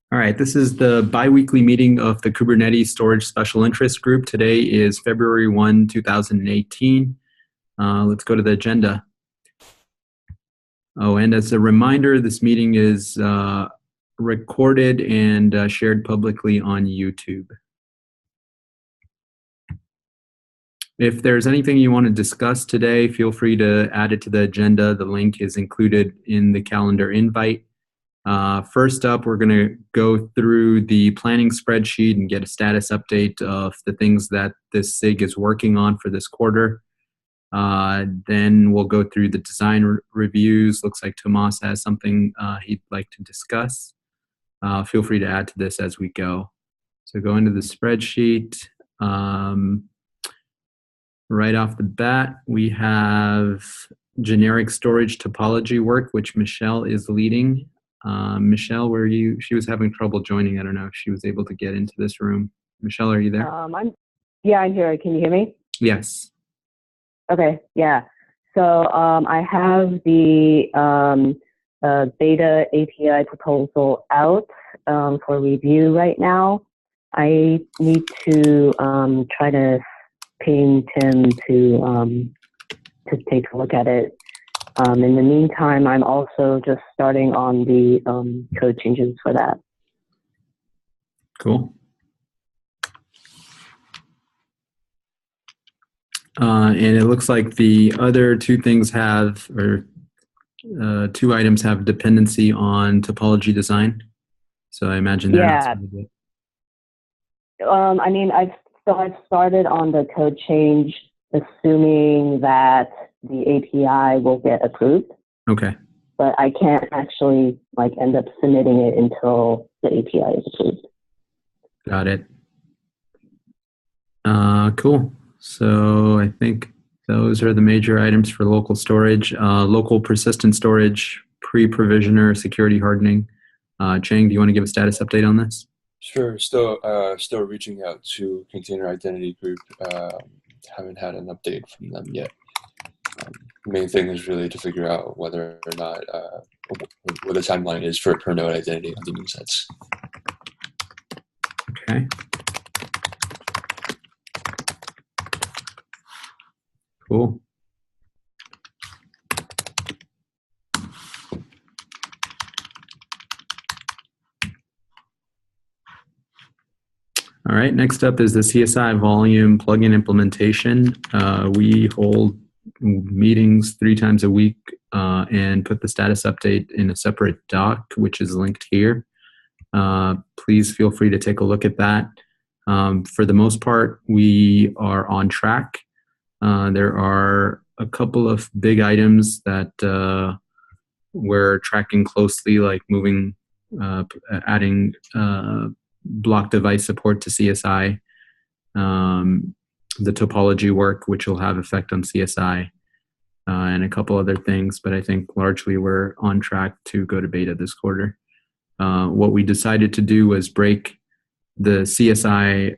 All right, this is the bi-weekly meeting of the Kubernetes Storage Special Interest Group. Today is February 1, 2018. Let's go to the agenda. Oh, and as a reminder, this meeting is recorded and shared publicly on YouTube. If there's anything you want to discuss today, feel free to add it to the agenda. The link is included in the calendar invite. First up, we're going to go through the planning spreadsheet and get a status update of the things that this SIG is working on for this quarter. Then we'll go through the design reviews. Looks like Tomas has something he'd like to discuss. Feel free to add to this as we go. So go into the spreadsheet. Right off the bat, we have generic storage topology work, which Michelle is leading. Michelle, where are you? She was having trouble joining. I don't know if she was able to get into this room. Michelle, are you there? I'm here. Can you hear me? Yes. Okay, yeah. So I have the beta API proposal out for review right now. I need to try to ping Tim to take a look at it. In the meantime, I'm also just starting on the code changes for that. Cool. And it looks like the other two things have, or two items have dependency on topology design. So I imagine they're not sort of it. I mean, I've started on the code change, assuming that the API will get approved. Okay. But I can't actually end up submitting it until the API is approved. Got it. Cool. So I think those are the major items for local storage. Local persistent storage, pre-provisioner, security hardening. Chang, do you want to give a status update on this? Sure. Still reaching out to Container Identity Group. Haven't had an update from them yet. The main thing is really to figure out whether or not what the timeline is for per node identity on the new sets. Okay. Cool. All right, next up is the CSI Volume Plugin implementation. We hold meetings 3 times a week and put the status update in a separate doc, which is linked here. Please feel free to take a look at that. For the most part, we are on track. There are a couple of big items that we're tracking closely, like moving, adding block device support to CSI, the topology work, which will have effect on CSI, and a couple other things. But I think largely we're on track to go to beta this quarter. What we decided to do was break the CSI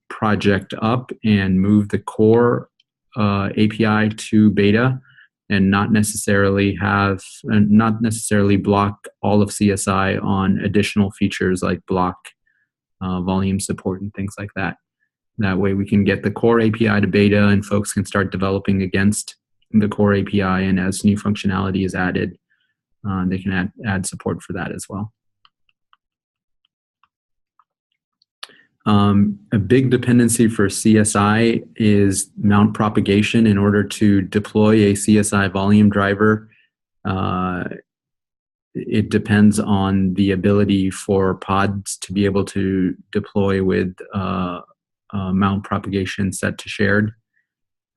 project up and move the core API to beta, and not necessarily block all of CSI on additional features like block volume support and things like that. That way we can get the core API to beta and folks can start developing against the core API, and as new functionality is added, they can add support for that as well. A big dependency for CSI is mount propagation. In order to deploy a CSI volume driver, it depends on the ability for pods to be able to deploy with mount propagation set to shared.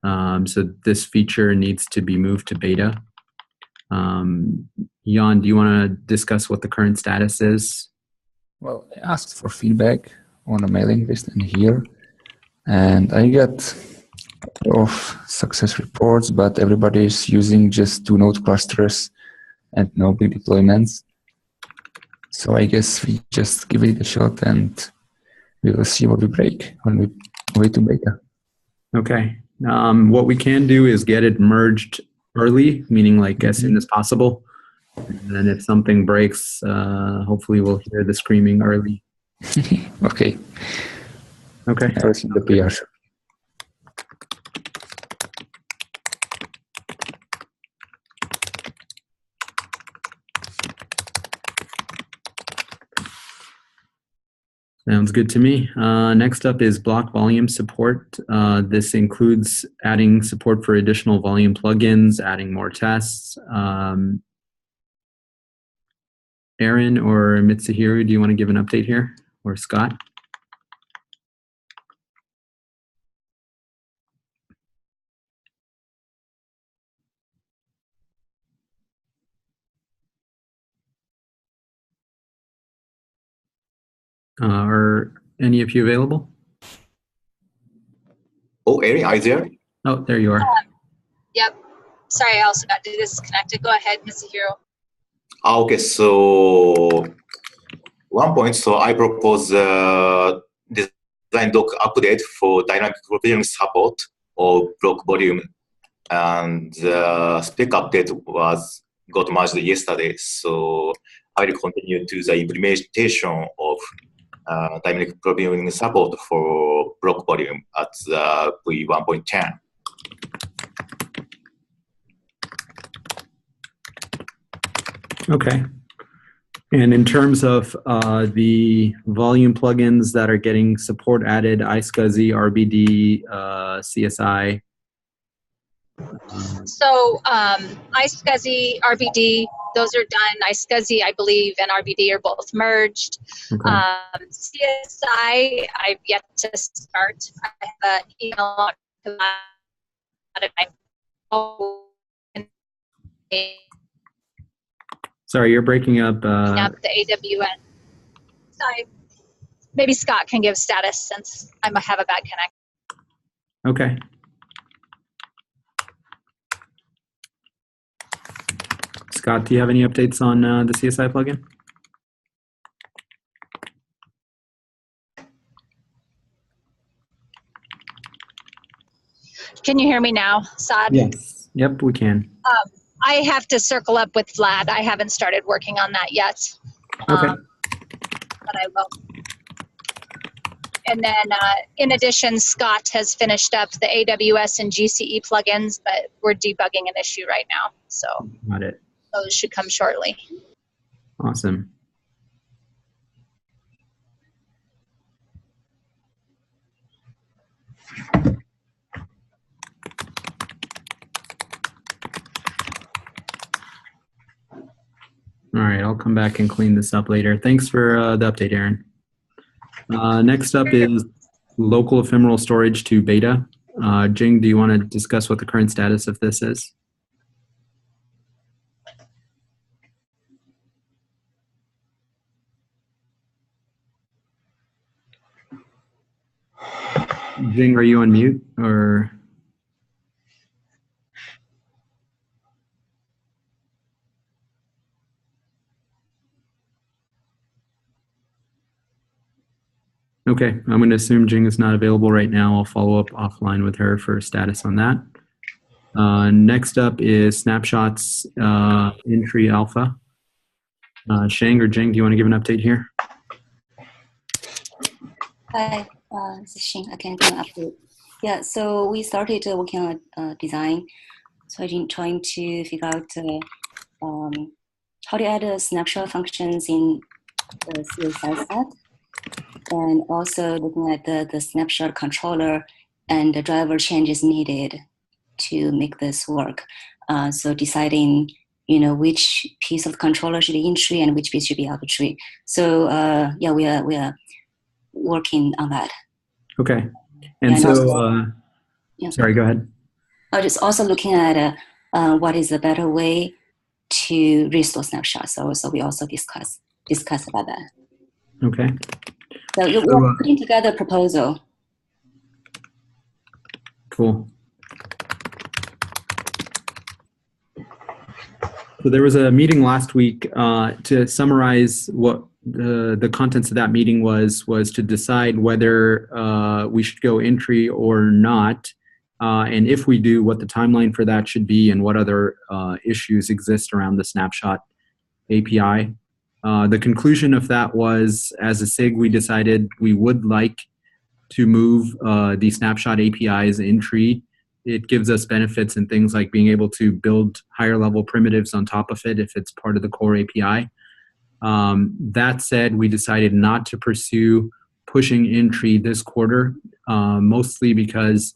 So this feature needs to be moved to beta. Jan, do you want to discuss what the current status is? Well, I asked for feedback on a mailing list in here, and I got a couple of success reports, but everybody is using just 2 node clusters and no big deployments. So I guess we just give it a shot and we will see what we break when we go to beta. Okay. What we can do is get it merged early, meaning like as soon as possible. And then if something breaks, hopefully we'll hear the screaming early. Okay. Okay. I will send the PR. Sounds good to me. Next up is block volume support. This includes adding support for additional volume plugins, adding more tests. Aaron or Mitsuhiro, do you want to give an update here? Or Scott? Are any of you available? Oh, Aaron, are you there? Oh, there you are. Yep. Sorry, I also got disconnected. Go ahead, Mr. Hero. Okay, so one point, so I propose design doc update for dynamic provisioning support of block volume, and spec update got merged yesterday. So I will continue to the implementation of dynamic provisioning support for block volume at the V1.10. Okay. And in terms of the volume plugins that are getting support added, iSCSI, RBD, CSI. So iSCSI, RBD, those are done. iSCSI, I believe, and RBD are both merged. Okay. CSI, I've yet to start. I have an email Sorry, you're breaking up. up the AWS. Sorry. Maybe Scott can give status since I might have a bad connection. Okay. Scott, do you have any updates on the CSI plugin? Can you hear me now, Saad? Yes. Yep, we can. I have to circle up with Vlad. I haven't started working on that yet. Okay. But I will. And then in addition, Scott has finished up the AWS and GCE plugins, but we're debugging an issue right now. So Got it. those should come shortly. Awesome. All right, I'll come back and clean this up later. Thanks for the update, Aaron. Next up is local ephemeral storage to beta. Jing, do you want to discuss what the current status of this is? Jing, are you on mute or? Okay, I'm going to assume Jing is not available right now. I'll follow up offline with her for status on that. Next up is snapshots entry alpha. Sheng or Jing, do you want to give an update here? Hi, this is Shing. I can give an update. Yeah, so we started working on design. So I've been trying to figure out how to add snapshot functions in the CSI set, and also looking at the snapshot controller and the driver changes needed to make this work. So deciding, which piece of controller should be in tree and which piece should be out of tree. So yeah, we are working on that. Okay. And so, also, yeah. Sorry, go ahead. Just also looking at what is a better way to restore snapshots. So we also discuss about that. Okay. So we're putting together a proposal. Cool. So there was a meeting last week to summarize what the contents of that meeting was to decide whether we should go entry or not, and if we do, what the timeline for that should be and what other issues exist around the snapshot API. The conclusion of that was, as a SIG, we decided we would like to move the snapshot APIs in tree. It gives us benefits in things like being able to build higher level primitives on top of it if it's part of the core API. That said, we decided not to pursue pushing in tree this quarter, mostly because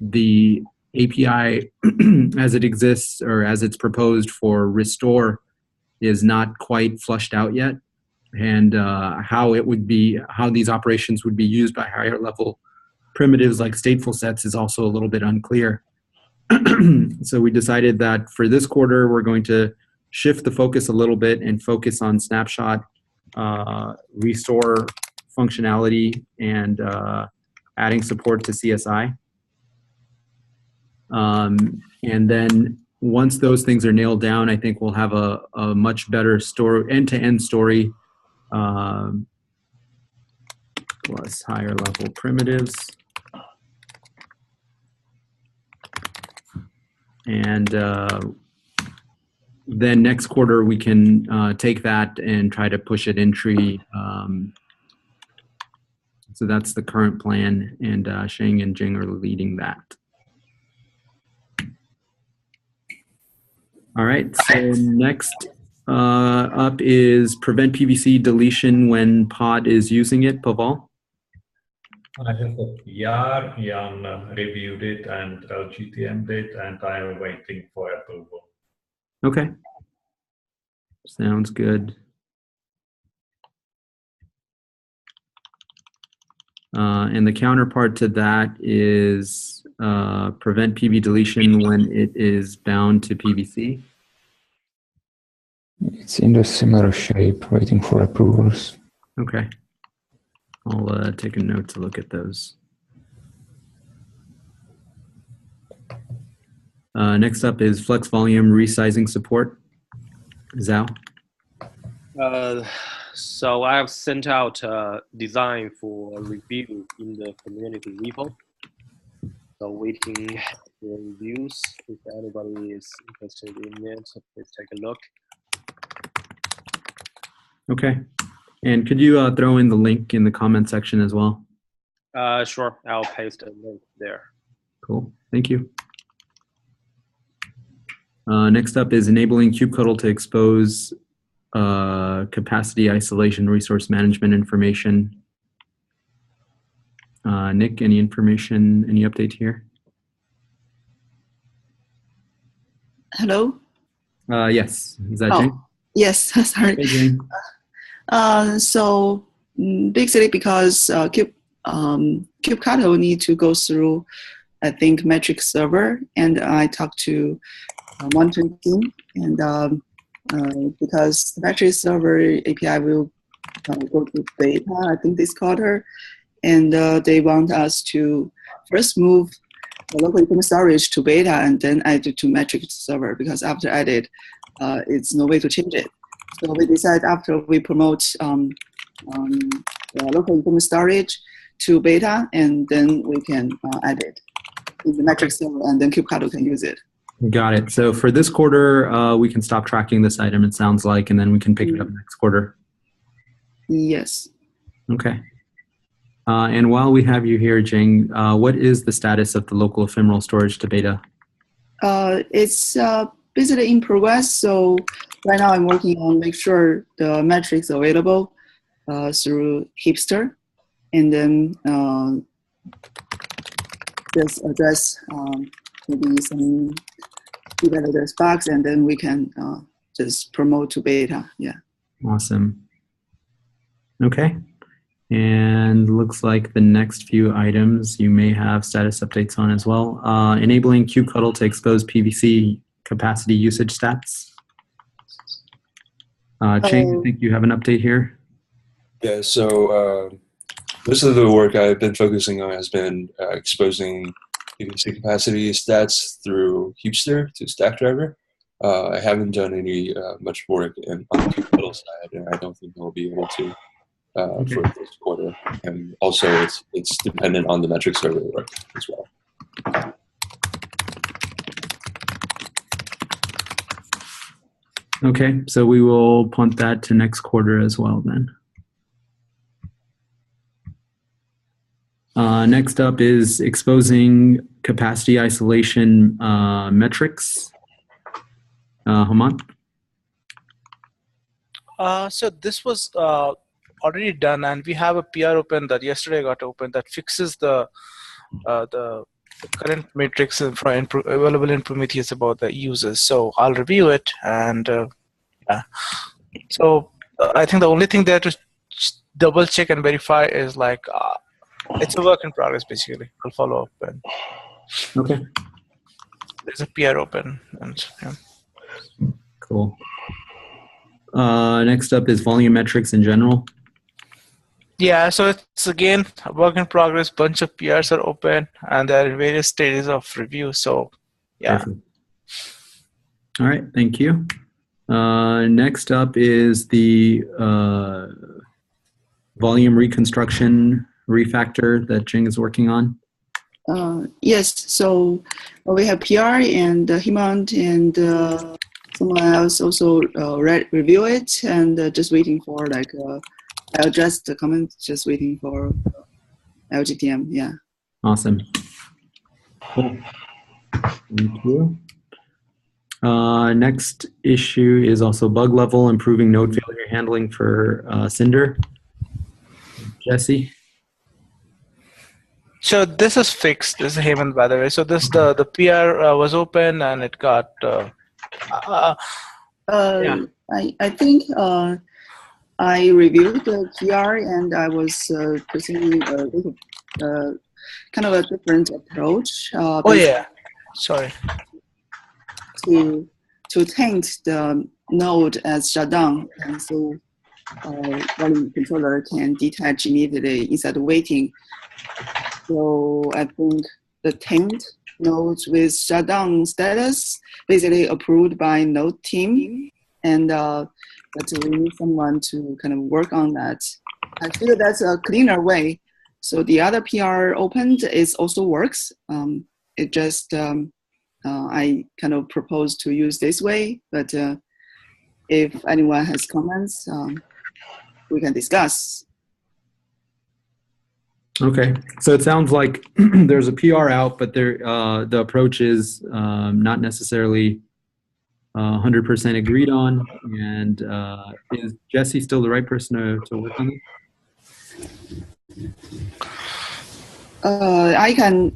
the API as it exists or as it's proposed for restore is not quite flushed out yet, and how these operations would be used by higher level primitives like stateful sets is also a little bit unclear. So we decided that for this quarter, we're going to shift the focus a little bit and focus on snapshot restore functionality and adding support to CSI. And then once those things are nailed down, I think we'll have a much better end-to-end story plus higher level primitives. And then next quarter, we can take that and try to push it in tree. So that's the current plan, and Sheng and Jing are leading that. All right, so next up is prevent PVC deletion when pod is using it. Paval? I have a PR, Jan reviewed it and LGTM'd it, and I am waiting for approval. Okay. Sounds good. And the counterpart to that is prevent PV deletion when it is bound to PVC. It's in the similar shape, waiting for approvals. Okay. I'll take a note to look at those. Next up is flex volume resizing support. Zhao? So I have sent out a design for review in the community repo. So waiting for reviews. If anybody is interested in it, so please take a look. Okay. And could you throw in the link in the comment section as well? Sure, I'll paste a link there. Cool, thank you. Next up is enabling kubectl to expose capacity isolation resource management information. Nick, any information, any update here? Hello? Yes, is that Jane? Yes, sorry. Hey, Jane. So basically because kubectl need to go through, I think, metric server, and I talked to monitoring team, and because the metric server API will go to beta, I think this quarter, and they want us to first move the local equipment storage to beta and then add it to metric server, because after added, it's no way to change it. So we decided after we promote local equipment storage to beta, and then we can add it in the metric server, and then kubectl can use it. Got it. So for this quarter, we can stop tracking this item, it sounds like, and then we can pick it up next quarter. Yes. Okay. And while we have you here, Jing, what is the status of the local ephemeral storage to beta? It's basically in progress. So right now I'm working on make sure the metrics available through Hipster, and then just address maybe some developers bugs, and then we can just promote to beta. Yeah. Awesome. Okay. And looks like the next few items you may have status updates on as well. Enabling kubectl to expose PVC capacity usage stats. Ching, I think you have an update here. Yeah, so most of the work I've been focusing on has been exposing PVC capacity stats through Hipster to Stackdriver. I haven't done any much work on the kubectl side, and I don't think we'll be able to for this quarter. And also, it's dependent on the metric server work as well. Okay, so we will punt that to next quarter as well then. Next up is exposing capacity isolation metrics. Haman? So this was already done, and we have a PR open that yesterday got open that fixes the current matrix available in Prometheus about the users. So I'll review it, and yeah. So I think the only thing there to double check and verify is like it's a work in progress. Basically, I'll follow up. And okay. There's a PR open, and yeah. Cool. Next up is volume metrics in general. Yeah, so it's again a work in progress. Bunch of PRs are open, and they're in various stages of review. So, yeah. Perfect. All right, thank you. Next up is the volume reconstruction refactor that Jing is working on. Yes, so we have PR and Hemant and someone else also review it, and just waiting for like I'll address the comments, just waiting for LGTM. Yeah. Awesome. Cool. Thank you. Next issue is also bug level, improving node failure handling for Cinder. Jesse? So this is fixed. This is Hemant, by the way. So this the PR was open, and it got yeah. I think I reviewed the PR, and I was presenting a little, kind of a different approach. Oh yeah, sorry. To taint the node as shut down, and so volume controller can detach immediately instead of waiting. So I think the taint nodes with shutdown status basically approved by node team, and but we need someone to kind of work on that. I feel that's a cleaner way. So the other PR opened is also works. It just I kind of propose to use this way, but if anyone has comments, we can discuss. Okay, so it sounds like there's a PR out, but there the approach is not necessarily 100% agreed on. And is Jesse still the right person to work on it? I can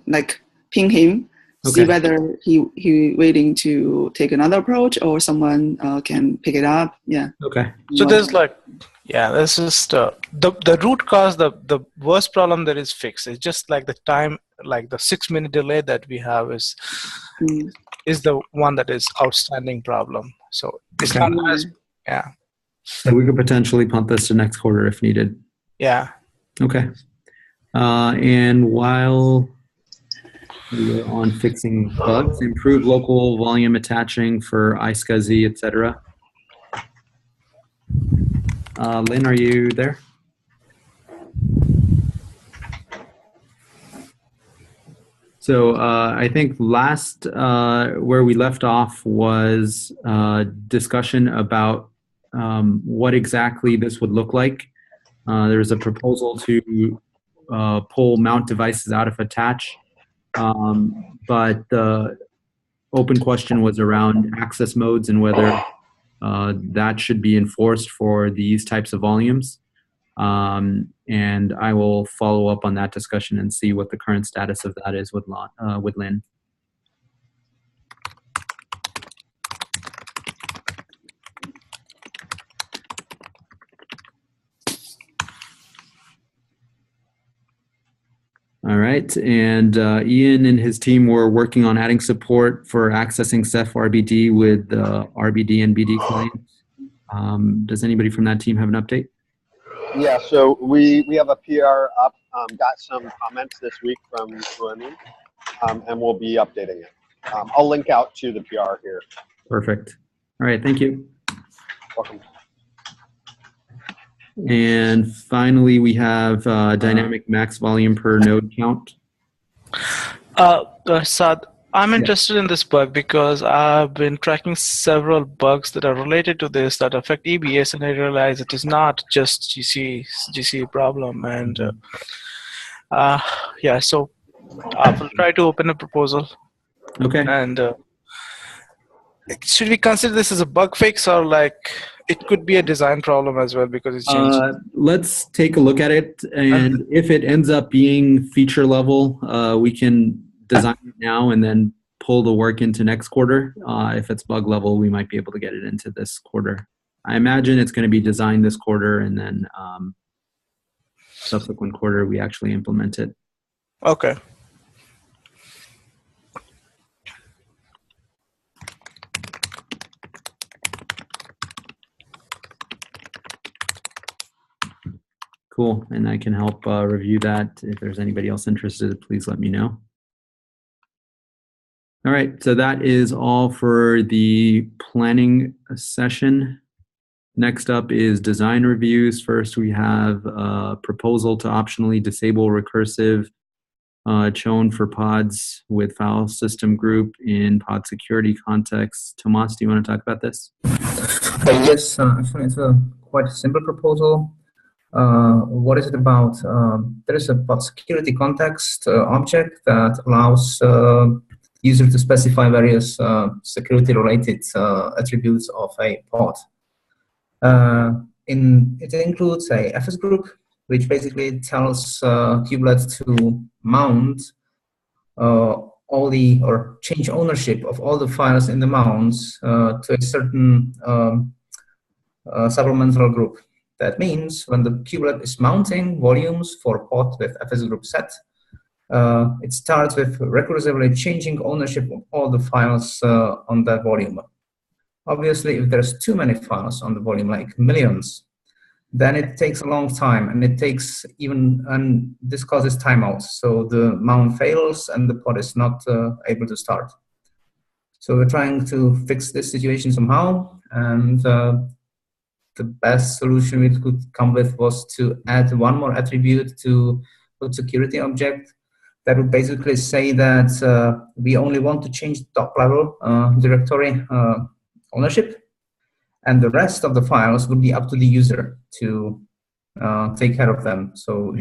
like ping him, see whether he waiting to take another approach or someone can pick it up. Yeah. Okay. So there's like, yeah, this is the root cause, the worst problem that is fixed. It's just like the time, like the 6-minute delay that we have is the one that is outstanding problem. So it's not as, yeah. So we could potentially punt this to next quarter if needed. Yeah. Okay. And while we're on fixing bugs, improve local volume attaching for iSCSI, etc. Lynn, are you there? So I think last where we left off was discussion about what exactly this would look like. There was a proposal to pull mount devices out of attach, but the open question was around access modes and whether that should be enforced for these types of volumes. And I will follow up on that discussion and see what the current status of that is with Lynn. All right, and Ian and his team were working on adding support for accessing Ceph RBD with RBD and BD clients. Does anybody from that team have an update? Yeah, so we have a PR up, got some comments this week from Ruamin, and we'll be updating it. I'll link out to the PR here. Perfect. All right, thank you. Welcome. And finally, we have dynamic max volume per node count. Saad, I'm interested in this bug because I've been tracking several bugs that are related to this that affect EBS, and I realize it is not just GC problem. And yeah, so I will try to open a proposal. Okay. And should we consider this as a bug fix, or like it could be a design problem as well because it's changed? Let's take a look at it, and if it ends up being feature level, we can design it now and then pull the work into next quarter. If it's bug level, we might be able to get it into this quarter. I imagine it's going to be designed this quarter, and then subsequent quarter we actually implement it. Okay. Cool, and I can help review that. If there's anybody else interested, please let me know. All right, so that is all for the planning session. Next up is design reviews. First, we have a proposal to optionally disable recursive chown for pods with file system group in pod security context. Tomas, do you want to talk about this? Yes, actually it's a quite simple proposal. What is it about? There is a pod security context object that allows user to specify various security-related attributes of a pod. It includes a FS group, which basically tells kubelet to mount or change ownership of all the files in the mounts to a certain supplemental group. That means when the kubelet is mounting volumes for pod with FS group set, it starts with recursively changing ownership of all the files on that volume. Obviously, if there's too many files on the volume, like millions, then it takes a long time, and and this causes timeouts. So the mount fails, and the pod is not able to start. So we're trying to fix this situation somehow, and the best solution we could come with was to add one more attribute to the security object that would basically say that we only want to change the top level directory ownership, and the rest of the files would be up to the user to take care of them. So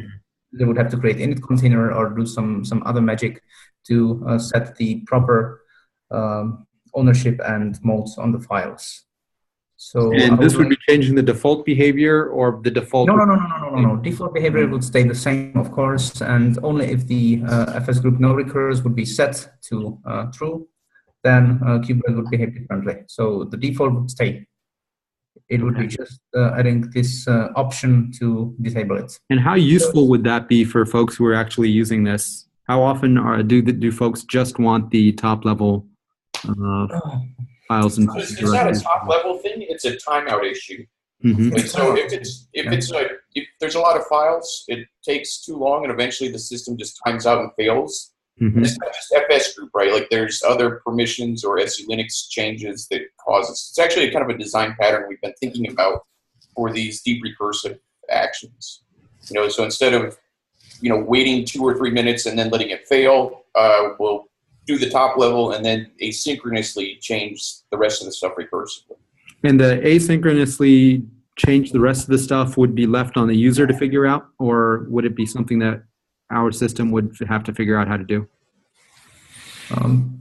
they would have to create init container or do some other magic to set the proper ownership and modes on the files. So and this would be changing the default behavior, or the default? No. Default behavior would stay the same, of course, and only if the FS group no recurs would be set to true, then kubelet would behave differently. So the default would stay. It would be just adding this option to disable it. And how useful would that be for folks who are actually using this? How often do folks just want the top level files? And it's not a top level thing; it's a timeout issue. Mm-hmm. So if there's a lot of files, it takes too long, and eventually the system just times out and fails. Mm-hmm. It's not just FS group, right? Like there's other permissions or SE Linux changes that causes. It's actually kind of a design pattern we've been thinking about for these deep recursive actions. So instead of waiting 2 or 3 minutes and then letting it fail, we'll do the top level and then asynchronously change the rest of the stuff recursively. And the asynchronously change the rest of the stuff would be left on the user to figure out, or would it be something that our system would have to figure out how to do?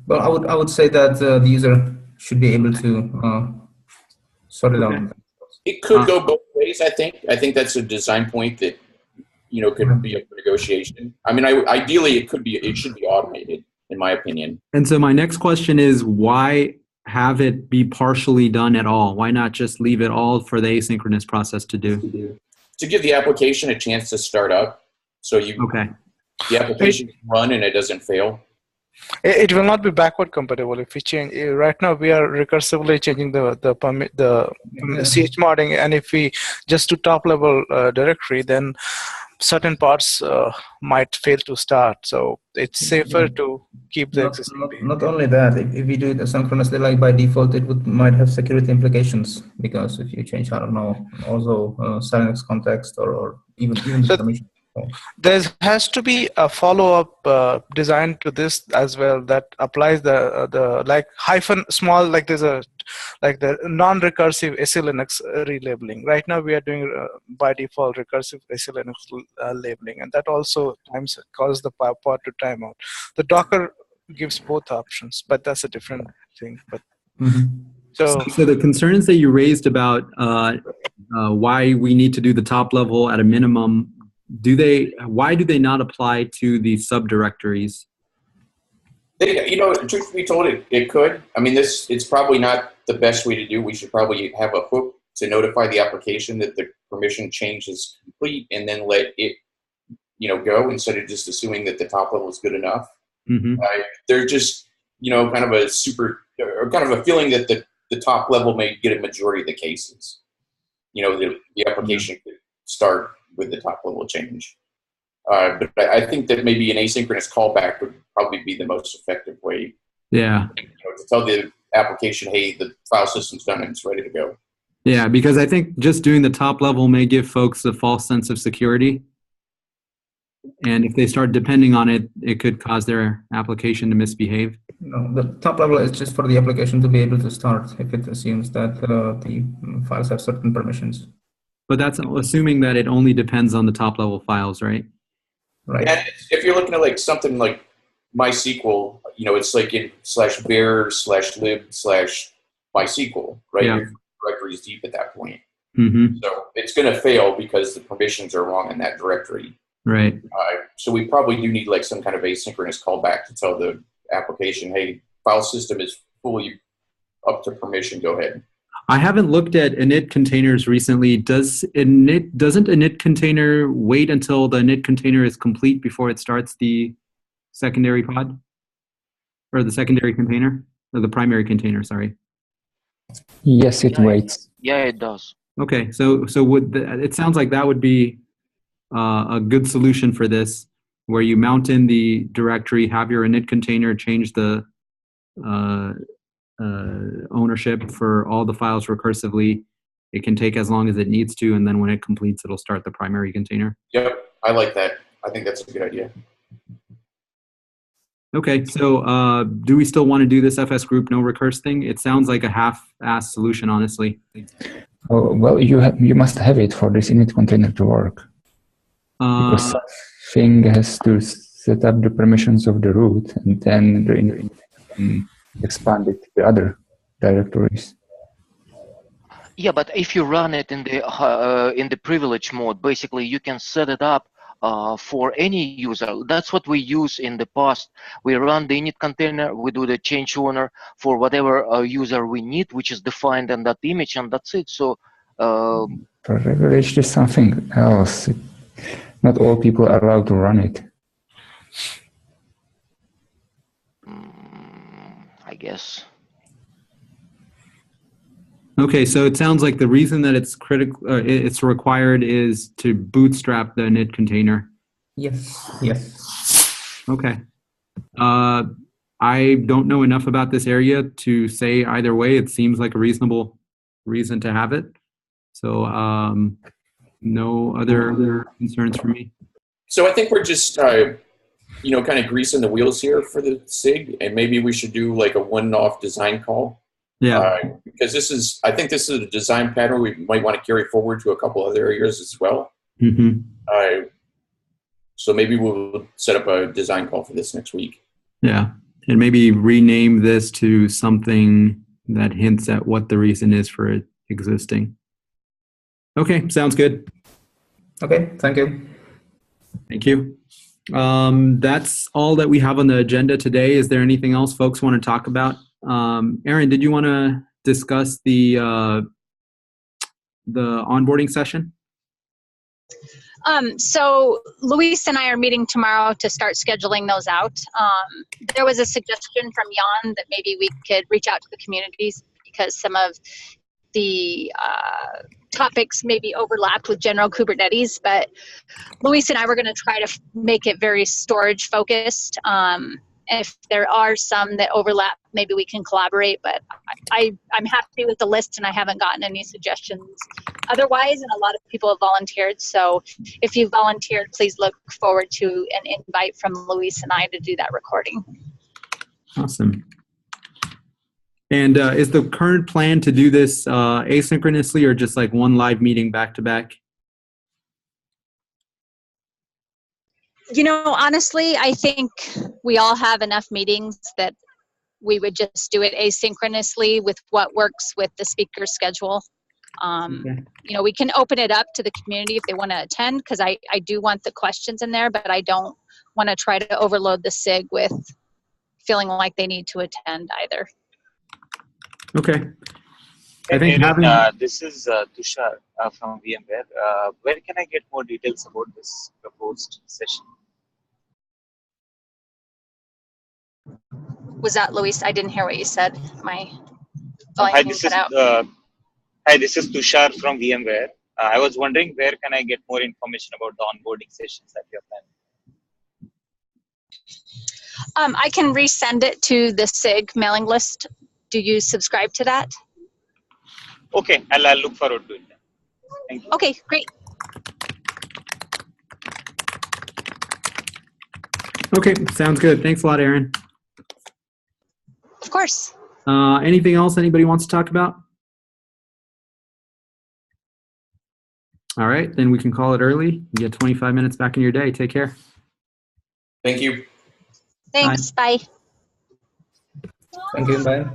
Well, I would say that the user should be able to sort it out. It could go both ways. I think that's a design point that could be up for negotiation. I mean, ideally it should be automated, in my opinion. And so my next question is, why have it be partially done at all? Why not just leave it all for the asynchronous process to do? To give the application a chance to start up. So the application can run and it doesn't fail. It will not be backward compatible if we change. Right now we are recursively changing the chmodding, and if we just do top level directory, then certain parts might fail to start. So it's safer to keep the existing. Not only that, if we do it asynchronously, like by default, it might have security implications, because if you change, I don't know, also Linux context or even the permission. There has to be a follow-up design to this as well that applies the like hyphen small, like there's a like the non-recursive SLNX relabeling. Right now we are doing by default recursive SLNX labeling, and that also times causes the pod to time out. The Docker gives both options, but that's a different thing. But so the concerns that you raised about why we need to do the top level at a minimum, why do they not apply to the subdirectories? Truth be told, it could. I mean, it's probably not the best way to do. We should probably have a hook to notify the application that the permission change is complete, and then let it, go instead of just assuming that the top level is good enough. They're just, kind of a feeling that the top level may get a majority of the cases. The application could start with the top level change. But I think that maybe an asynchronous callback would probably be the most effective way. Yeah. To tell the application, hey, the file system's done and it's ready to go. Yeah, because I think just doing the top level may give folks a false sense of security. And if they start depending on it, it could cause their application to misbehave. No, the top level is just for the application to be able to start if it assumes that the files have certain permissions. But that's assuming that it only depends on the top level files, right? Right. And if you're looking at like something like MySQL, it's like in /var/lib/MySQL, right? Yeah. Your directory is deep at that point. Mm-hmm. So it's going to fail because the permissions are wrong in that directory. Right. So we probably do need like some kind of asynchronous callback to tell the application, hey, file system is fully up to permission, go ahead. I haven't looked at init containers recently. Doesn't a init container wait until the init container is complete before it starts the secondary pod? Or the secondary container? Or the primary container, sorry. Yes, it waits. Yeah, it does. Okay, so it sounds like that would be a good solution for this, where you mount in the directory, have your init container change the ownership for all the files recursively. It can take as long as it needs to, and then when it completes, it'll start the primary container. Yep, I like that. I think that's a good idea. Okay, so do we still want to do this FS group no recurse thing? It sounds like a half-assed solution, honestly. Oh, well, you must have it for this init container to work. Because thing has to set up the permissions of the root and then expand it to the other directories. Yeah, but if you run it in the privilege mode, basically you can set it up for any user. That's what we use in the past. We run the init container, we do the change owner for whatever user we need, which is defined in that image, and that's it. So privilege is something else. Not all people are allowed to run it. I guess. Okay, so it sounds like the reason that it's it's required is to bootstrap the init container. Yes. Yes. Okay. I don't know enough about this area to say either way. It seems like a reasonable reason to have it. So no other concerns for me. So I think we're just, kind of greasing the wheels here for the SIG, and maybe we should do like a one-off design call. Yeah. Because I think this is a design pattern we might want to carry forward to a couple other areas as well. Mm-hmm. So maybe we'll set up a design call for this next week. Yeah, and maybe rename this to something that hints at what the reason is for it existing. Okay, sounds good. Okay, thank you. Thank you. That's all that we have on the agenda today. Is there anything else folks want to talk about? Aaron, did you want to discuss the onboarding session? So Luis and I are meeting tomorrow to start scheduling those out. There was a suggestion from Jan that maybe we could reach out to the communities because some of the topics maybe overlapped with general Kubernetes, but Luis and I were going to try to make it very storage focused. If there are some that overlap, maybe we can collaborate, but I'm happy with the list and I haven't gotten any suggestions otherwise, and a lot of people have volunteered. So if you volunteered, please look forward to an invite from Luis and I to do that recording. Awesome. And is the current plan to do this asynchronously or just like one live meeting back to back? You know, honestly, I think we all have enough meetings that we would just do it asynchronously with what works with the speaker's schedule. Okay. You know, we can open it up to the community if they want to attend, because I do want the questions in there, but I don't want to try to overload the SIG with feeling like they need to attend either. Okay. I Hey, think Aaron, having this is Tushar from VMware. Where can I get more details about this proposed session? Was that Luis? I didn't hear what you said. My Hi, volume this cut is out. hi, this is Tushar from VMware. I was wondering where can I get more information about the onboarding sessions that you're planning? I can resend it to the SIG mailing list. Do you subscribe to that? Okay, I'll look forward to it then. Thank you. Okay, great. Okay, sounds good. Thanks a lot, Aaron. Of course. Anything else anybody wants to talk about? All right, then we can call it early. You get 25 minutes back in your day. Take care. Thank you. Thanks. Bye. Thank you. Bye.